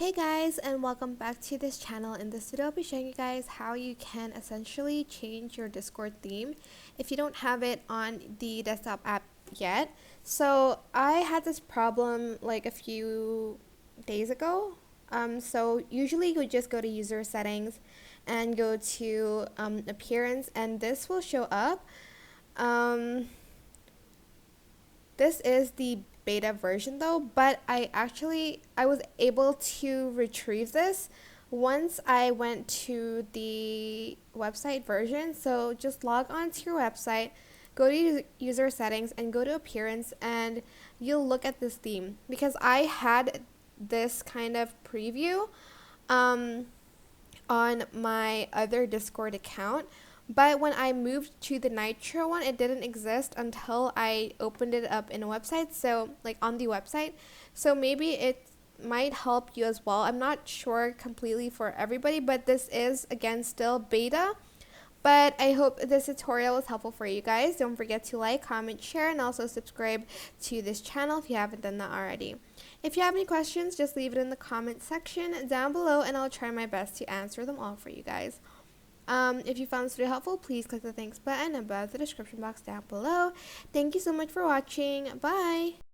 Hey guys, and welcome back to this channel. In this video I'll be showing you guys how you can essentially change your Discord theme if you don't have it on the desktop app yet. So I had this problem like a few days ago. So usually you just go to user settings and go to appearance, and this will show up. This is the beta version though, but I was able to retrieve this once I went to the website version. So just log on to your website, go to user settings and go to appearance, and you'll look at this theme because I had this kind of preview on my other Discord account. But when I moved to the Nitro one, it didn't exist until I opened it up in a website. So, like on the website. So maybe it might help you as well. I'm not sure completely for everybody, but this is again still beta. But I hope this tutorial was helpful for you guys. Don't forget to like, comment, share, and also subscribe to this channel if you haven't done that already. If you have any questions, just leave it in the comment section down below, and I'll try my best to answer them all for you guys. If you found this video helpful, please click the thanks button above the description box down below. Thank you so much for watching. Bye!